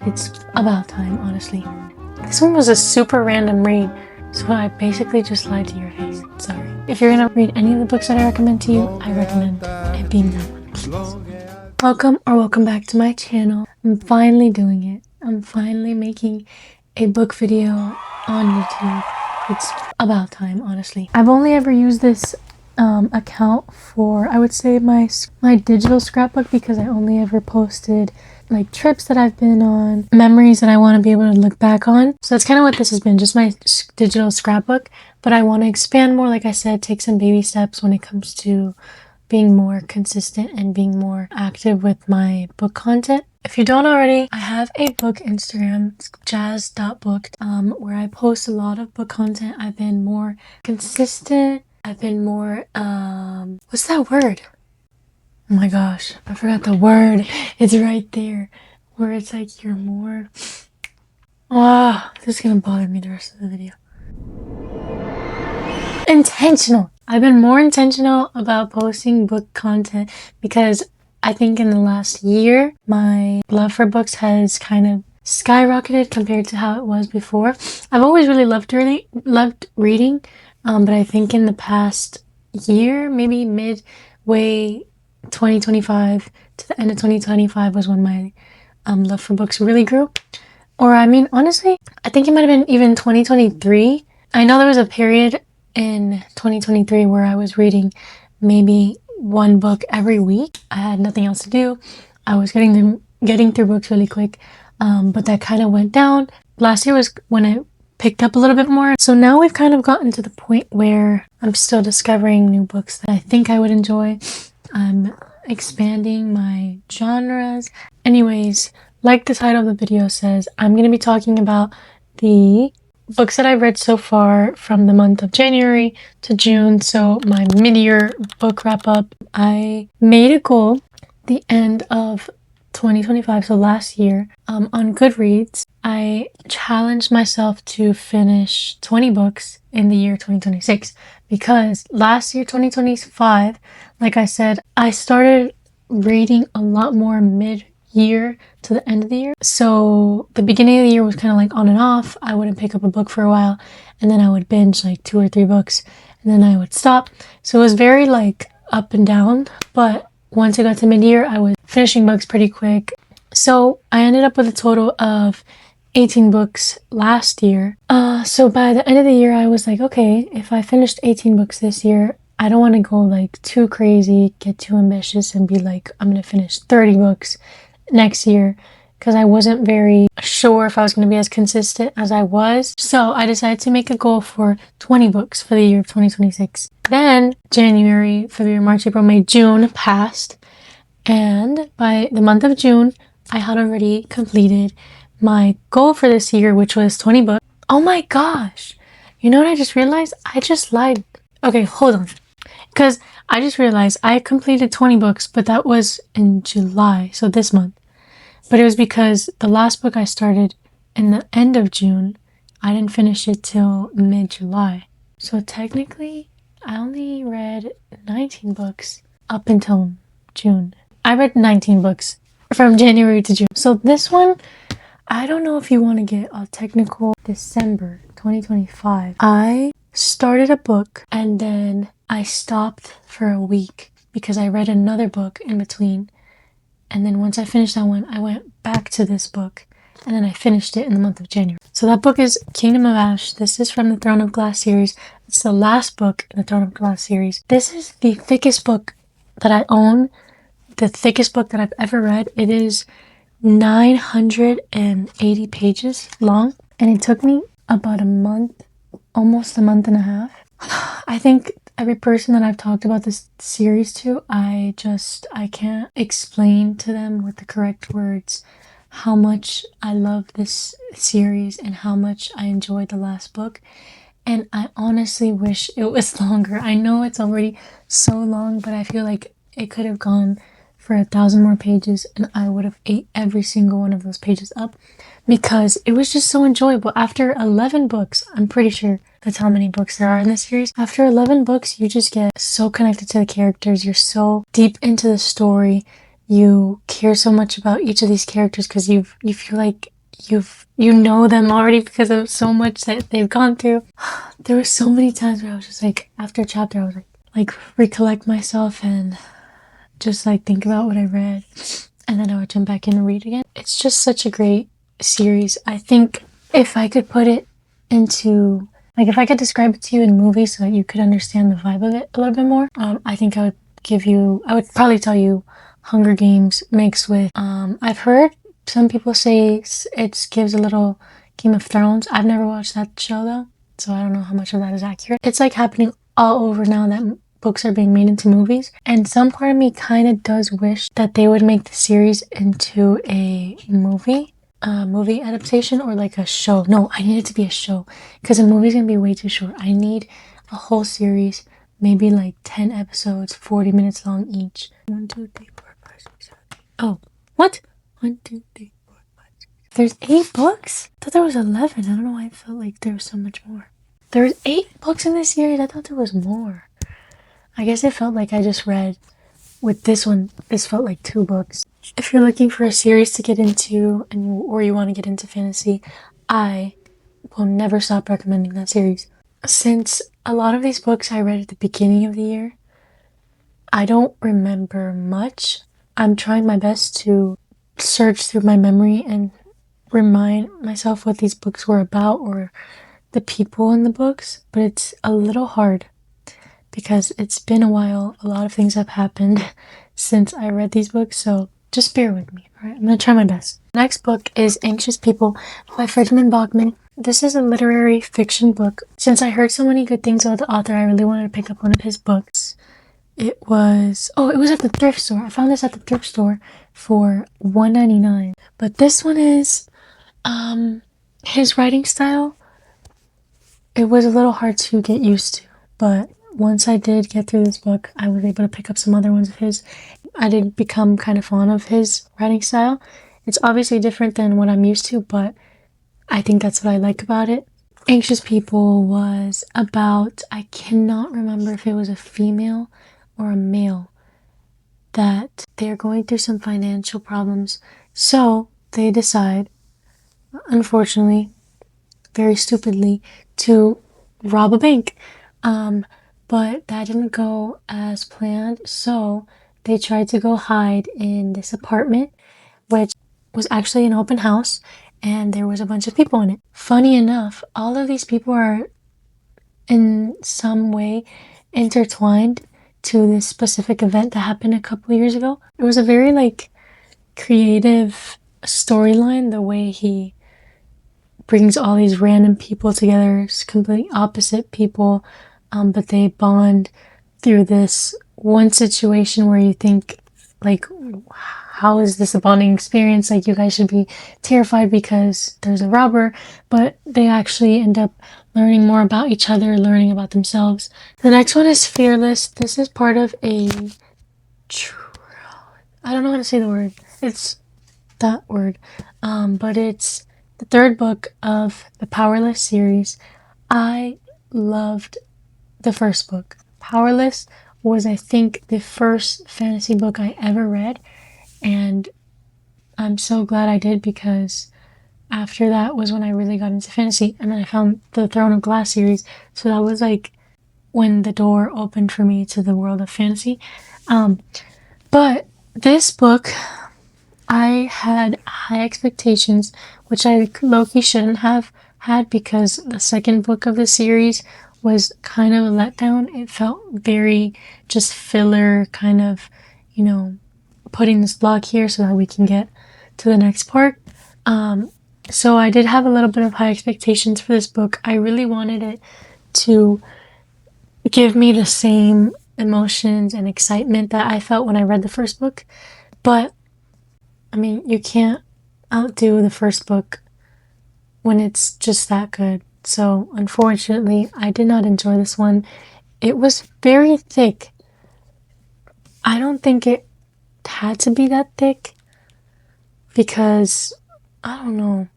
It's about time, honestly. This one was a super random read, so I basically just lied to your face. Sorry. If you're gonna read any of the books that I recommend to you, I recommend it being that one, please. Welcome back to my channel. I'm finally doing it. I'm finally making a book video on YouTube. It's about time, honestly. I've only ever used this account for, I would say, my digital scrapbook, because I only ever posted like trips that I've been on, memories that I want to be able to look back on. So that's kind of what this has been, just my digital scrapbook. But I want to expand more, like I said, take some baby steps when it comes to being more consistent and being more active with my book content. If you don't already, I have a book Instagram, it's jazz.booked, where I post a lot of book content. I've been more consistent. I've been more, what's that word? Oh my gosh, I forgot the word. It's right there. Where it's like you're more, this is gonna bother me the rest of the video. Intentional. I've been more intentional about posting book content because I think in the last year, my love for books has kind of skyrocketed compared to how it was before. I've always really loved reading, but I think in the past year, maybe midway 2025 to the end of 2025 was when my love for books really grew. Or I mean, honestly, I think it might have been even 2023. I know there was a period in 2023 where I was reading maybe one book every week. I had nothing else to do. I was getting through books really quick, but that kind of went down. Last year was when I picked up a little bit more. So now we've kind of gotten to the point where I'm still discovering new books that I think I would enjoy. I'm expanding my genres. Anyways, like the title of the video says, I'm going to be talking about the books that I've read so far from the month of January to June. So my mid-year book wrap up. I made a goal the end of 2025, so last year, on Goodreads. I challenged myself to finish 20 books in the year 2026, because last year, 2025, like I said, I started reading a lot more mid-year to the end of the year. So the beginning of the year was kind of like on and off. I wouldn't pick up a book for a while, and then I would binge like 2 or 3 books, and then I would stop. So it was very like up and down, but once I got to mid-year, I was finishing books pretty quick. So I ended up with a total of 18 books last year. So by the end of the year, I was like, okay, if I finished 18 books this year, I don't want to go like too crazy, get too ambitious and be like, I'm going to finish 30 books next year, because I wasn't very sure if I was going to be as consistent as I was. So I decided to make a goal for 20 books for the year of 2026. Then January, February, March, April, May, June passed. And by the month of June, I had already completed my goal for this year, which was 20 books. Oh my gosh. You know what I just realized? I just lied. Okay, hold on. Because I just realized I completed 20 books, but that was in July, so this month. But it was because the last book I started in the end of June, I didn't finish it till mid-July. So technically, I only read 19 books up until June. I read 19 books from January to June. So this one, I don't know if you want to get all technical. December 2025, I started a book and then I stopped for a week because I read another book in between. And then once I finished that one, I went back to this book and then I finished it in the month of January. So that book is Kingdom of Ash. This is from the Throne of Glass series. It's the last book in the Throne of Glass series. This is the thickest book that I own, the thickest book that I've ever read. It is 980 pages long, and it took me about a month, almost a month and a half. I think every person that I've talked about this series to, I can't explain to them with the correct words how much I love this series and how much I enjoyed the last book. And I honestly wish it was longer. I know it's already so long, but I feel like it could have gone for 1,000 more pages and I would have ate every single one of those pages up, because it was just so enjoyable. After 11 books, I'm pretty sure that's how many books there are in this series. After 11 books, you just get so connected to the characters. You're so deep into the story. you care so much about each of these characters because you feel like you know them already because of so much that they've gone through. There were so many times where I was just like, after a chapter, I was like recollect myself and just like think about what I read, and then I would jump back in and read again. It's just such a great series. I think if I could put it into, like, if I could describe it to you in movies so that you could understand the vibe of it a little bit more, I think I would probably tell you Hunger Games mixed with, I've heard some people say it gives a little Game of Thrones. I've never watched that show though, so I don't know how much of that is accurate. It's like happening all over now that books are being made into movies, and some part of me kind of does wish that they would make the series into a movie adaptation, or like a show. No, I need it to be a show because a movie's gonna be way too short. I need a whole series, maybe like 10 episodes, 40 minutes long each. 1, 2, 3, 4, 5, 6, 7. Oh, what? 1, 2, 3, 4, 5, 6. There's 8 books? I thought there was 11. I don't know why I felt like there was so much more. There's 8 books in this series. I thought there was more. I guess it felt like I just read, with this one, this felt like 2 books. If you're looking for a series to get into, or you want to get into fantasy, I will never stop recommending that series. Since a lot of these books I read at the beginning of the year, I don't remember much. I'm trying my best to search through my memory and remind myself what these books were about or the people in the books, but it's a little hard because it's been a while. A lot of things have happened since I read these books, so just bear with me, alright? I'm gonna try my best. The next book is Anxious People by Fridman Bachman. This is a literary fiction book. Since I heard so many good things about the author, I really wanted to pick up one of his books. It was at the thrift store. I found this at the thrift store for $1.99. But this one is, his writing style, it was a little hard to get used to, but once I did get through this book, I was able to pick up some other ones of his. I did become kind of fond of his writing style. It's obviously different than what I'm used to, but I think that's what I like about it. Anxious People was about, I cannot remember if it was a female or a male, that they're going through some financial problems. So they decide, unfortunately, very stupidly, to rob a bank. But that didn't go as planned, so they tried to go hide in this apartment, which was actually an open house, and there was a bunch of people in it. Funny enough, all of these people are in some way intertwined to this specific event that happened a couple years ago. It was a very like creative storyline, the way he brings all these random people together, completely opposite people, but they bond through this one situation where you think, like, how is this a bonding experience? Like, you guys should be terrified because there's a robber, but they actually end up learning more about each other, learning about themselves. The next one is Fearless. This is part of a, I don't know how to say the word. It's that word. But it's the 3rd book of the Powerless series. I loved the first book. Powerless was, I think, the first fantasy book I ever read, and I'm so glad I did, because after that was when I really got into fantasy, and then I found the Throne of Glass series, so that was like when the door opened for me to the world of fantasy. But this book, I had high expectations, which I low-key shouldn't have had, because the second book of the series was kind of a letdown. It felt very just filler, kind of, putting this block here so that we can get to the next part. So I did have a little bit of high expectations for this book. I really wanted it to give me the same emotions and excitement that I felt when I read the first book. But, I mean, you can't outdo the first book when it's just that good. So, unfortunately, I did not enjoy this one. It was very thick. I don't think it had to be that thick, because, I don't know.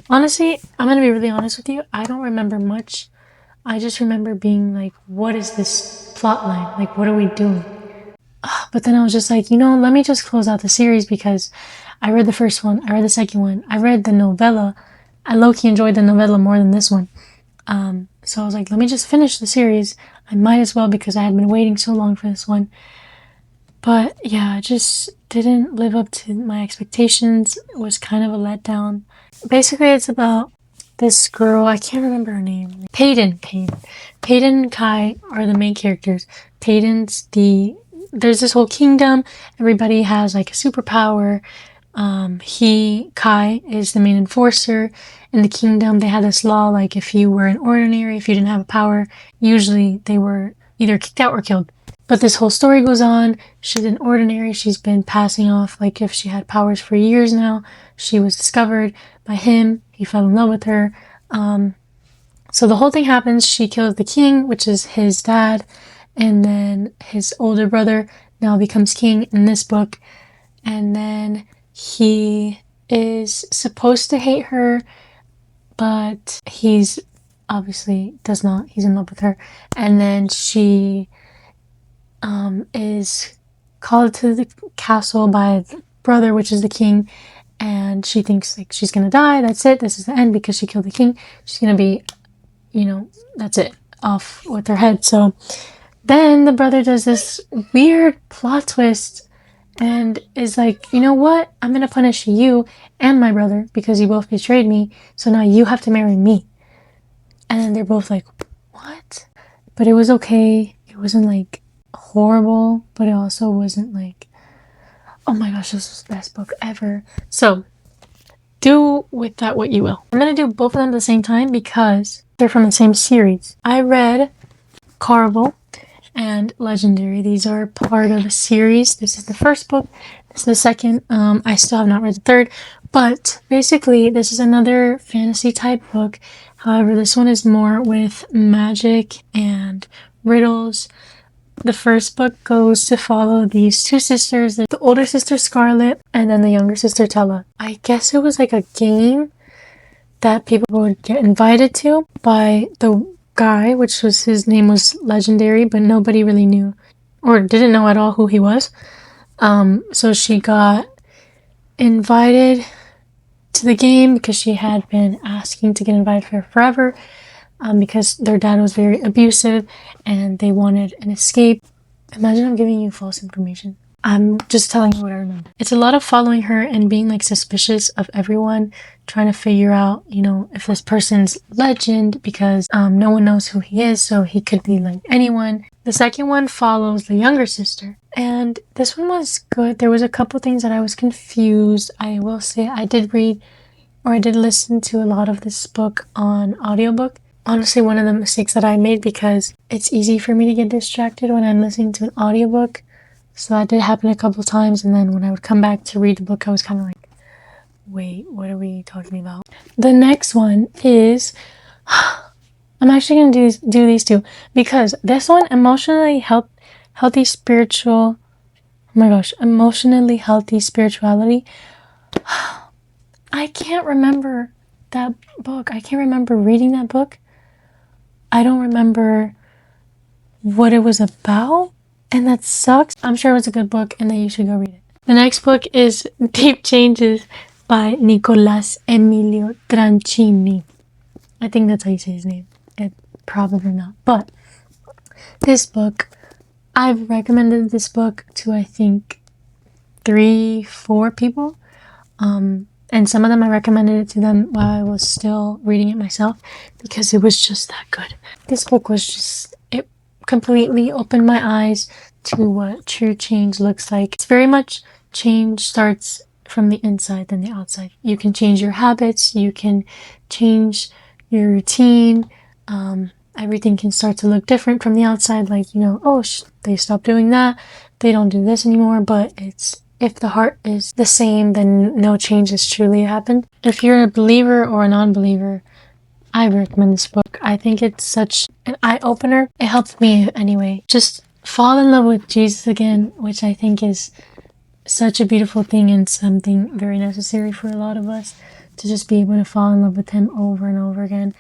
Honestly, I'm gonna be really honest with you. I don't remember much. I just remember being like, what is this plot line? Like, what are we doing? But then I was just like, let me just close out the series because I read the first one, I read the second one, I read the novella. I low-key enjoyed the novella more than this one. So I was like, let me just finish the series. I might as well because I had been waiting so long for this one. But yeah, it just didn't live up to my expectations. It was kind of a letdown. Basically, it's about this girl, I can't remember her name. Peyton and Kai are the main characters. There's this whole kingdom. Everybody has like a superpower. Kai is the main enforcer. In the kingdom, they had this law, like if you were an ordinary, if you didn't have a power, usually they were either kicked out or killed. But this whole story goes on. She's an ordinary. She's been passing off like if she had powers for years now. She was discovered by him. He fell in love with her. So the whole thing happens. She kills the king, which is his dad. And then his older brother now becomes king in this book. And then he is supposed to hate her, but he's obviously does not. He's in love with her. And then she is called to the castle by the brother, which is the king, and she thinks like she's gonna die. That's it. This is the end because she killed the king. She's gonna be, that's it, off with her head. So then the brother does this weird plot twist and is like, you know what? I'm gonna punish you and my brother because you both betrayed me. So now you have to marry me. And then they're both like, what? But it was okay. It wasn't like horrible, but it also wasn't like, oh my gosh, this was the best book ever. So do with that what you will. I'm gonna do both of them at the same time because they're from the same series. I read Carvel and Legendary. These are part of a series. This is the first book. This is the second. I still have not read the third, but basically this is another fantasy type book. However, this one is more with magic and riddles. The first book goes to follow these two sisters, the older sister Scarlet and then the younger sister Tella. I guess it was like a game that people would get invited to by the guy, which was his name was Legendary, but nobody really knew or didn't know at all who he was. So she got invited to the game because she had been asking to get invited for forever. Because their dad was very abusive and they wanted an escape. Imagine I'm giving you false information. I'm just telling you what I remember. It's a lot of following her and being like suspicious of everyone, trying to figure out, if this person's legend because no one knows who he is, so he could be like anyone. The second one follows the younger sister. And this one was good. There was a couple things that I was confused. I will say I did listen to a lot of this book on audiobook. Honestly, one of the mistakes that I made because it's easy for me to get distracted when I'm listening to an audiobook. So that did happen a couple times, and then when I would come back to read the book, I was kind of like, wait, what are we talking about? The next one is, I'm actually going to do these two because this one, emotionally healthy spirituality. I can't remember that book. I can't remember reading that book. I don't remember what it was about, and that sucks. I'm sure it was a good book and that you should go read it. The next book is Deep Changes by Nicolas Emilio Tranchini. I think that's how you say his name. Probably not. But this book, I've recommended this book to I think 3-4 people. And some of them I recommended it to them while I was still reading it myself because it was just that good. This book it completely opened my eyes to what true change looks like. It's very much change starts from the inside than the outside. You can change your habits, you can change your routine. Everything can start to look different from the outside, like, they stopped doing that, they don't do this anymore, but if the heart is the same, then no change has truly happened. If you're a believer or a non-believer, I recommend this book. I think it's such an eye-opener. It helped me anyway. Just fall in love with Jesus again, which I think is such a beautiful thing and something very necessary for a lot of us to just be able to fall in love with him over and over again.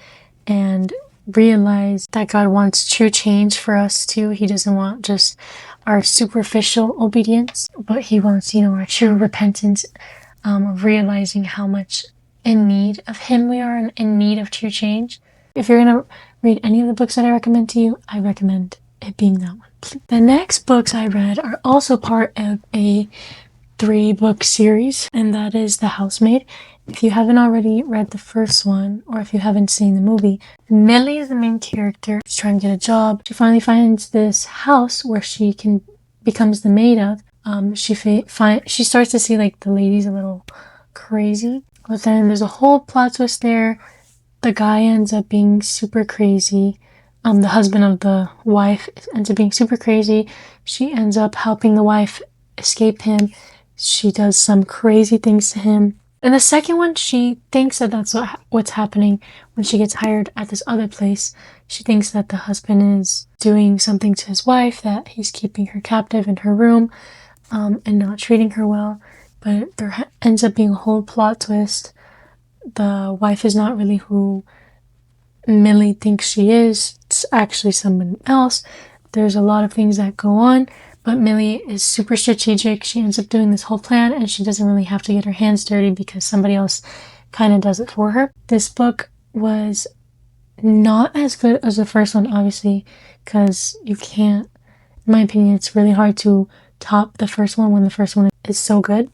And realize that God wants true change for us too. He doesn't want just our superficial obedience, but he wants, our true repentance, of realizing how much in need of him we are and in need of true change. If you're gonna read any of the books that I recommend to you, I recommend it being that one. The next books I read are also part of a 3-book series, and that is The Housemaid. If you haven't already read the first one, or if you haven't seen the movie, Millie is the main character. She's trying to get a job. She finally finds this house where she becomes the maid of. She starts to see like the lady's a little crazy, but then there's a whole plot twist there. The guy ends up being super crazy. The husband of the wife ends up being super crazy. She ends up helping the wife escape him. She does some crazy things to him. In the second one, she thinks that that's what's happening when she gets hired at this other place. She thinks that the husband is doing something to his wife, that he's keeping her captive in her room, and not treating her well. But there ends up being a whole plot twist. The wife is not really who Millie thinks she is. It's actually someone else. There's a lot of things that go on, but Millie is super strategic. She ends up doing this whole plan, and she doesn't really have to get her hands dirty because somebody else kind of does it for her. This book was not as good as the first one, obviously, because you can't, in my opinion, it's really hard to top the first one when the first one is so good.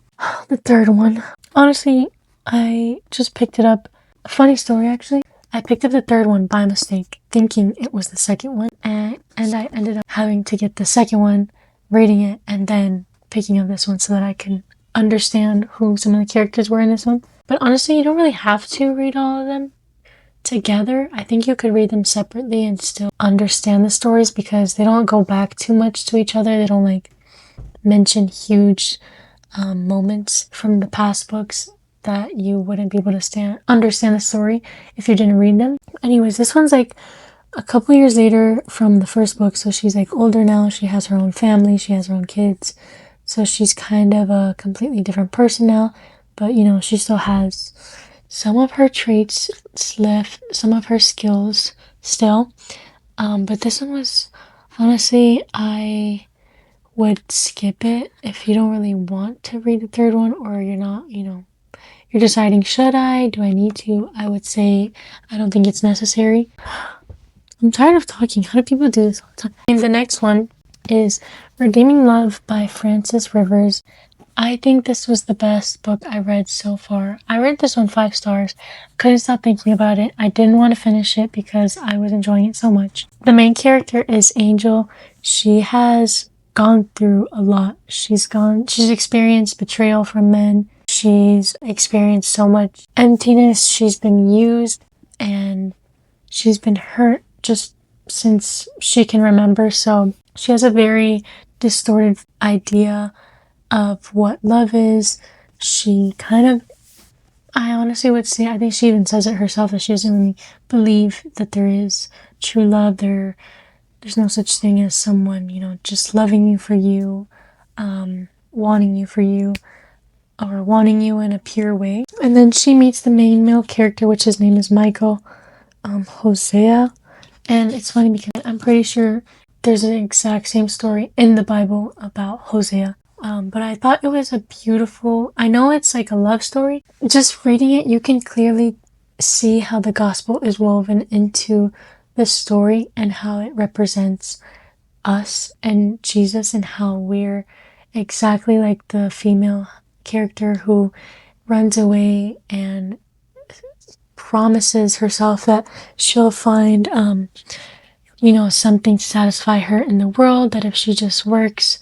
The third one, honestly, I just picked it up. A funny story, actually. I picked up the third one by mistake, thinking it was the second one, and I ended up having to get the second one, reading it, and then picking up this one so that I can understand who some of the characters were in this one. But honestly, you don't really have to read all of them together. I think you could read them separately and still understand the stories because they don't go back too much to each other. They don't mention huge moments from the past books that you wouldn't be able to understand the story if you didn't read them. Anyways, this one's a couple years later from the first book, so she's older now. She has her own family, she has her own kids, so she's kind of a completely different person now. But she still has some of her traits left, some of her skills still. But this one was, honestly, I would skip it if you don't really want to read the third one, or you're not, you're deciding, do I need to? I would say, I don't think it's necessary. I'm tired of talking. How do people do this all the time? And the next one is Redeeming Love by Frances Rivers. I think this was the best book I read so far. I read this one 5 stars. Couldn't stop thinking about it. I didn't want to finish it because I was enjoying it so much. The main character is Angel. She has gone through a lot. She's experienced betrayal from men. She's experienced so much emptiness. She's been used and she's been hurt just since she can remember. So she has a very distorted idea of what love is. I honestly would say, I think she even says it herself, that she doesn't really believe that there is true love. There's no such thing as someone, just loving you for you, wanting you for you, or wanting you in a pure way. And then she meets the main male character, which his name is Michael, Hosea. And it's funny because I'm pretty sure there's an exact same story in the Bible about Hosea. But I thought it was I know it's a love story. Just reading it, you can clearly see how the gospel is woven into the story and how it represents us and Jesus, and how we're exactly like the female character who runs away and promises herself that she'll find something to satisfy her in the world, that if she just works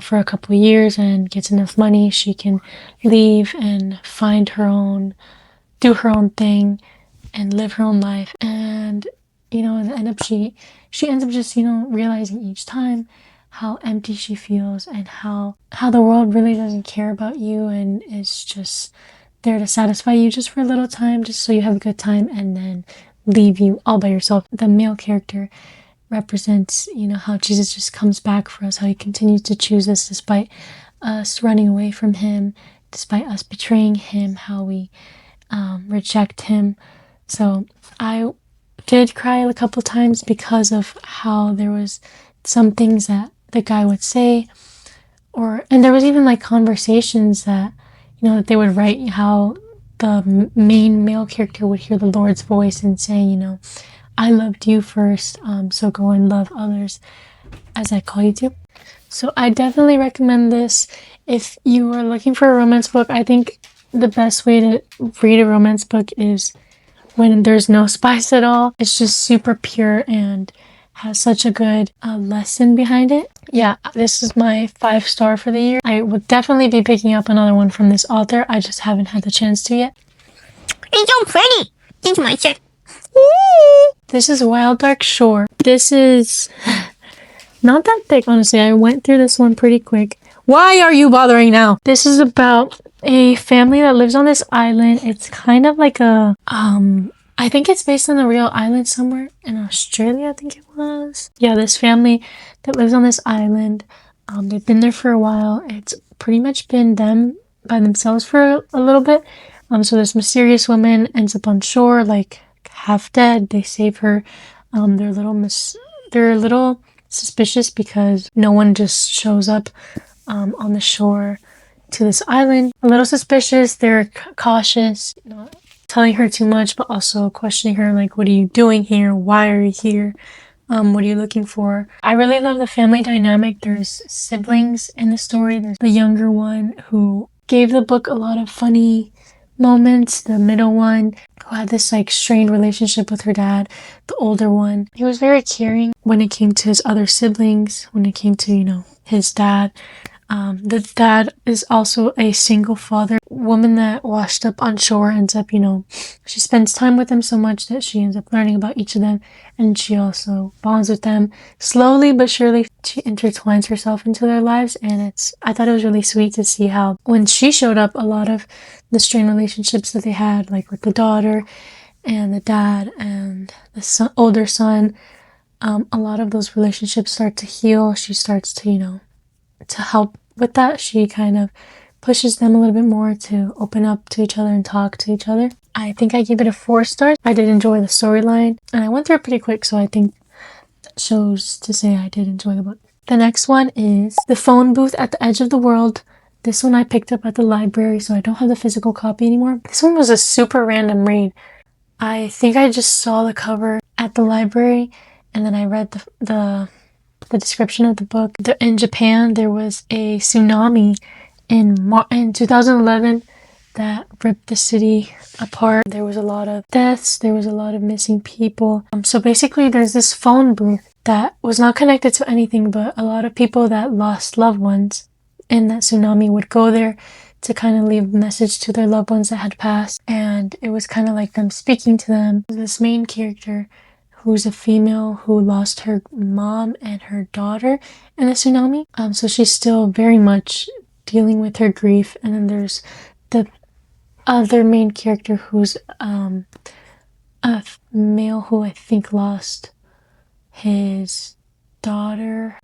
for a couple of years and gets enough money, she can leave and do her own thing and live her own life. And she ends up just realizing each time how empty she feels, and how the world really doesn't care about you and is just there to satisfy you just for a little time, just so you have a good time, and then leave you all by yourself. The male character represents, how Jesus just comes back for us, how he continues to choose us despite us running away from him, despite us betraying him, how we reject him. So I did cry a couple times because of how there was some things that the guy would say, and there was even like conversations that, that they would write, how the main male character would hear the Lord's voice and saying, I loved you first, so go and love others as I call you to. So I definitely recommend this. If you are looking for a romance book, I think the best way to read a romance book is when there's no spice at all. It's just super pure and has such a good lesson behind it. Yeah, this is my 5-star for the year. I would definitely be picking up another one from this author. I just haven't had the chance to yet. It's so pretty. It's my shirt. This is Wild Dark Shore. This is not that thick, honestly. I went through this one pretty quick. Why are you bothering now? This is about a family that lives on this island. It's kind of like I think it's based on a real island somewhere in Australia, I think it was. Yeah, this family that lives on this island, they've been there for a while. It's pretty much been them by themselves for a little bit. So this mysterious woman ends up on shore, like half dead. They save her. They're a little suspicious because no one just shows up on the shore to this island. A little suspicious. They're cautious, not telling her too much, but also questioning her, like, what are you doing here? Why are you here? What are you looking for? I really love the family dynamic. There's siblings in the story. There's the younger one who gave the book a lot of funny moments. The middle one who had this like strained relationship with her dad. The older one, he was very caring when it came to his other siblings, when it came to, his dad. The dad is also a single father. Woman that washed up on shore ends up, she spends time with them so much that she ends up learning about each of them, and she also bonds with them. Slowly but surely, she intertwines herself into their lives, and I thought it was really sweet to see how when she showed up, a lot of the strained relationships that they had, like with the daughter and the dad and the older son, a lot of those relationships start to heal. She starts to, to help with that. She kind of pushes them a little bit more to open up to each other and talk to each other. I think I gave it a 4 stars. I did enjoy the storyline, and I went through it pretty quick, so I think that shows to say I did enjoy the book. The next one is The Phone Booth at the Edge of the World. This one I picked up at the library, so I don't have the physical copy anymore. This one was a super random read. I think I just saw the cover at the library, and then I read the description of the book. In Japan, there was a tsunami in 2011 that ripped the city apart. There was a lot of deaths. There was a lot of missing people. So basically, there's this phone booth that was not connected to anything, but a lot of people that lost loved ones in that tsunami would go there to kind of leave a message to their loved ones that had passed. And it was kind of like them speaking to them. This main character, who's a female who lost her mom and her daughter in the tsunami. So she's still very much dealing with her grief. And then there's the other main character who's a male who I think lost his daughter.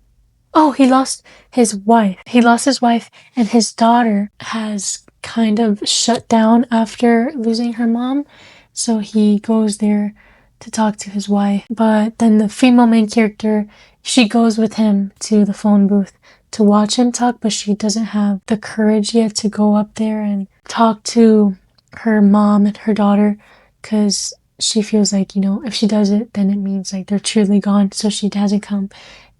Oh, he lost his wife. He lost his wife, and his daughter has kind of shut down after losing her mom. So he goes there to talk to his wife. But then the female main character, she goes with him to the phone booth to watch him talk, but she doesn't have the courage yet to go up there and talk to her mom and her daughter, because she feels like, if she does it, then it means like they're truly gone. So she hasn't come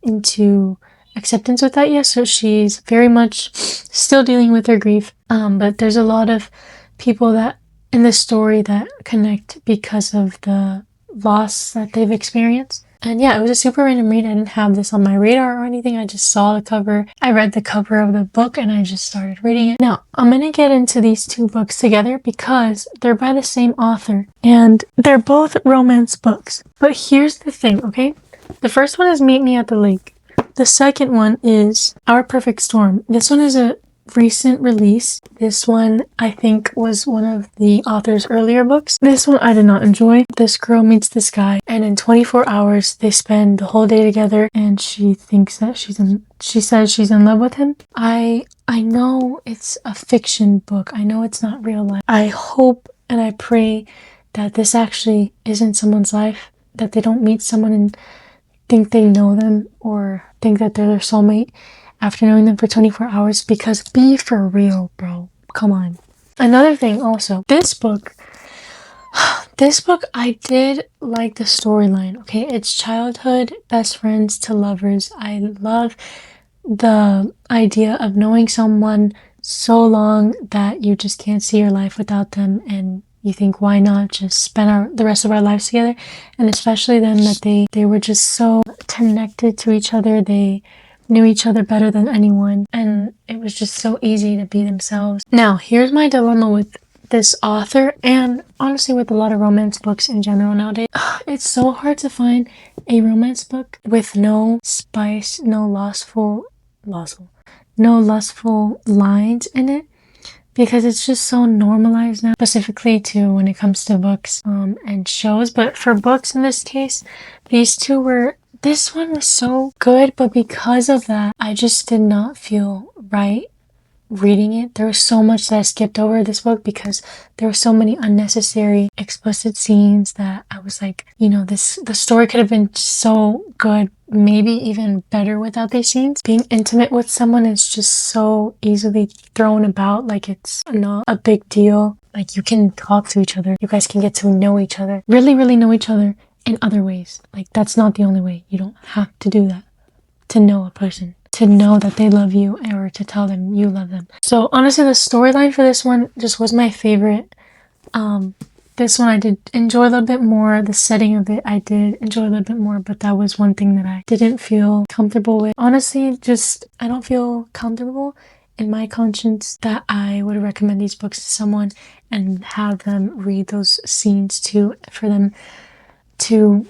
into acceptance with that yet. So she's very much still dealing with her grief. But there's a lot of people that in the story that connect because of the loss that they've experienced. And yeah, it was a super random read. I didn't have this on my radar or anything. I just saw the cover. I read the cover of the book and I just started reading it. Now, I'm going to get into these 2 books together because they're by the same author and they're both romance books. But here's the thing, okay? The first one is Meet Me at the Lake. The second one is Our Perfect Storm. This one is a recent release. This one, I think, was one of the author's earlier books. This one I did not enjoy. This girl meets this guy, and in 24 hours, they spend the whole day together, and she thinks that she says she's in love with him. I know it's a fiction book. I know it's not real life. I hope and I pray that this actually isn't someone's life, that they don't meet someone and think they know them or think that they're their soulmate after knowing them for 24 hours, because be for real, bro. Come on. Another thing also, this book, I did like the storyline, okay? It's childhood best friends to lovers. I love the idea of knowing someone so long that you just can't see your life without them, and you think, why not just spend the rest of our lives together? And especially then that they were just so connected to each other. They knew each other better than anyone, and it was just so easy to be themselves. Now, here's my dilemma with this author, and honestly with a lot of romance books in general nowadays. It's so hard to find a romance book with no spice, no lustful lines in it, because it's just so normalized now, specifically to when it comes to books and shows. But for books in this case, this one was so good, but because of that, I just did not feel right reading it. There was so much that I skipped over this book because there were so many unnecessary explicit scenes that I was like, the story could have been so good, maybe even better without these scenes. Being intimate with someone is just so easily thrown about like it's not a big deal. Like, you can talk to each other. You guys can get to know each other. Really, really know each other in other ways. Like, that's not the only way. You don't have to do that to know a person, to know that they love you, or to tell them you love them. So honestly, the storyline for this one just was my favorite. This one I did enjoy a little bit more. The setting of it I did enjoy a little bit more, but that was one thing that I didn't feel comfortable with. Honestly, I don't feel comfortable in my conscience that I would recommend these books to someone and have them read those scenes too, for them to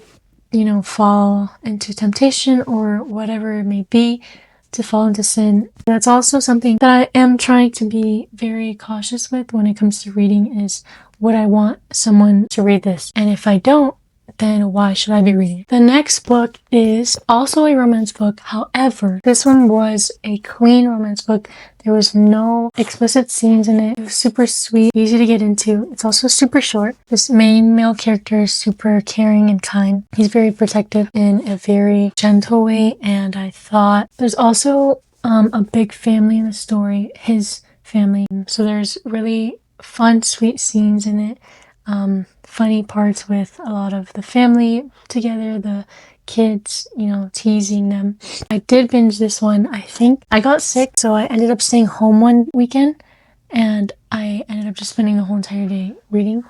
fall into temptation or whatever it may be, to fall into sin. That's also something that I am trying to be very cautious with when it comes to reading, is would I want someone to read this? And if I don't, then why should I be reading it? The next book is also a romance book. However, this one was a clean romance book. There was no explicit scenes in it. It was super sweet, easy to get into. It's also super short. This main male character is super caring and kind. He's very protective in a very gentle way, and I thought there's also a big family in the story, his family. So there's really fun, sweet scenes in it. Funny parts with a lot of the family together, the kids, teasing them. I did binge this one. I think I got sick, so I ended up staying home one weekend, and I ended up just spending the whole entire day reading.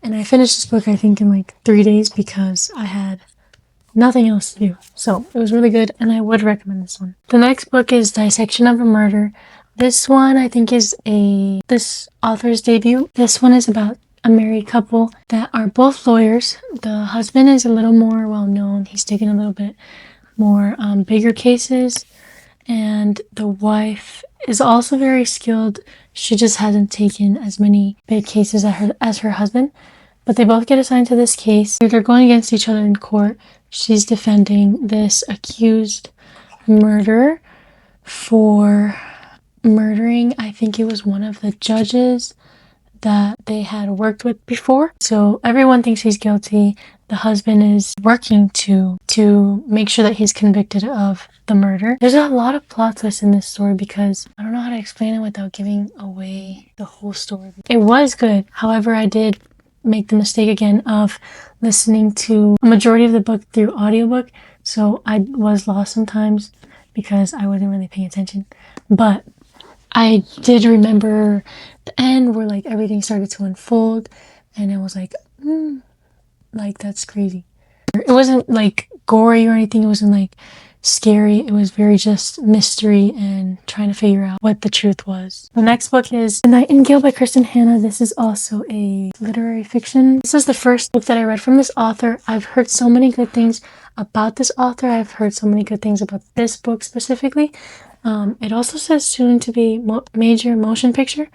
And I finished this book, I think, in like 3 days because I had nothing else to do. So it was really good, and I would recommend this one. The next book is Dissection of a Murder. This one I think is this author's debut. This one is about a married couple that are both lawyers. The husband is a little more well known. He's taken a little bit more bigger cases, and the wife is also very skilled. She just hasn't taken as many big cases as her husband, but they both get assigned to this case. They're going against each other in court. She's defending this accused murderer for murdering, I think it was one of the judges that they had worked with before. So everyone thinks he's guilty. The husband is working to make sure that he's convicted of the murder. There's a lot of plot twists in this story because I don't know how to explain it without giving away the whole story. It was good. However, I did make the mistake again of listening to a majority of the book through audiobook. So I was lost sometimes because I wasn't really paying attention. But I did remember the end where like everything started to unfold, and it was like, like that's crazy. It wasn't like gory or anything. It wasn't like scary. It was very just mystery and trying to figure out what the truth was. The next book is The Nightingale by Kristen Hanna. This is also a literary fiction. This is the first book that I read from this author. I've heard so many good things about this author. I've heard so many good things about this book specifically. It also says soon to be major motion picture,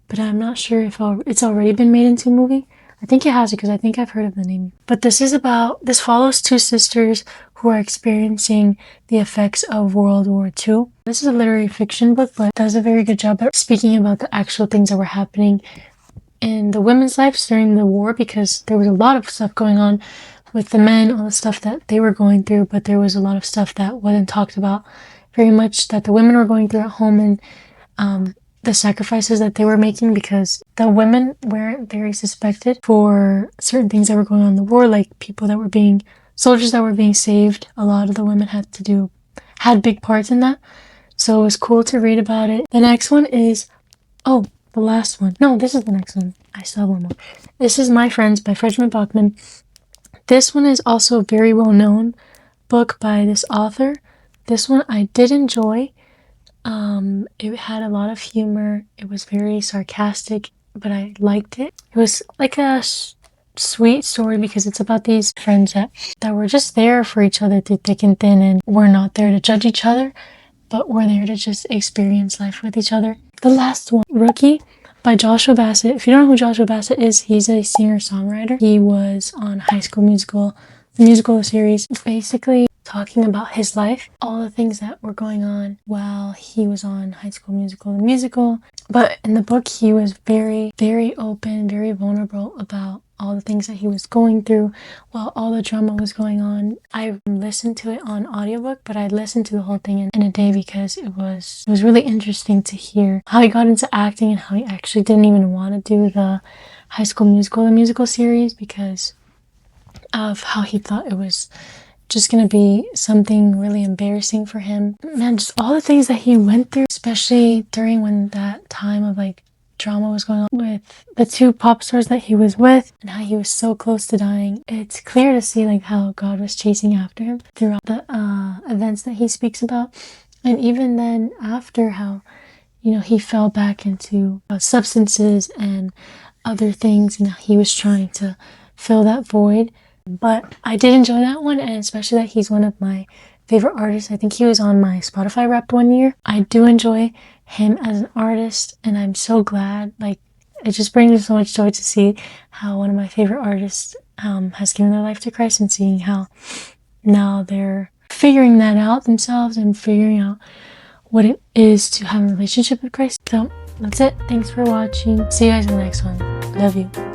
but I'm not sure if it's already been made into a movie. I think it has, because I think I've heard of the name. But this follows two sisters who are experiencing the effects of World War II. This is a literary fiction book, but does a very good job at speaking about the actual things that were happening in the women's lives during the war, because there was a lot of stuff going on, with the men, all the stuff that they were going through, but there was a lot of stuff that wasn't talked about very much that the women were going through at home, and the sacrifices that they were making, because the women weren't very suspected for certain things that were going on in the war, like soldiers that were being saved. A lot of the women had big parts in that. So it was cool to read about it. The next one is, the last one. No, this is the next one. I still have one more. This is My Friends by Frederick Bachman. This one is also a very well known book by this author. This one I did enjoy. It had a lot of humor. It was very sarcastic, but I liked it. It was like a sweet story because it's about these friends that were just there for each other through thick and thin, and we're not there to judge each other, but we're there to just experience life with each other. The last one, Rookie by Joshua Bassett. If you don't know who Joshua Bassett is, he's a singer-songwriter. He was on High School Musical, the musical series, basically talking about his life, all the things that were going on while he was on High School Musical, the musical. But in the book, he was very, very open, very vulnerable about all the things that he was going through while all the drama was going on. I listened to it on audiobook, but I listened to the whole thing in a day because it was really interesting to hear how he got into acting and how he actually didn't even want to do the High School Musical, the musical series, because of how he thought it was just gonna be something really embarrassing for him. Man, just all the things that he went through, especially during when that time of like drama was going on with the two pop stars that he was with, and how he was so close to dying. It's clear to see like how God was chasing after him throughout the events that he speaks about, and even then after, how he fell back into substances and other things, and he was trying to fill that void. But I did enjoy that one, and especially that he's one of my favorite artists. I think he was on my Spotify Wrapped one year. I do enjoy him as an artist, and I'm so glad. Like, it just brings me so much joy to see how one of my favorite artists has given their life to Christ, and seeing how now they're figuring that out themselves and figuring out what it is to have a relationship with Christ. So that's it. Thanks for watching. See you guys in the next one. Love you.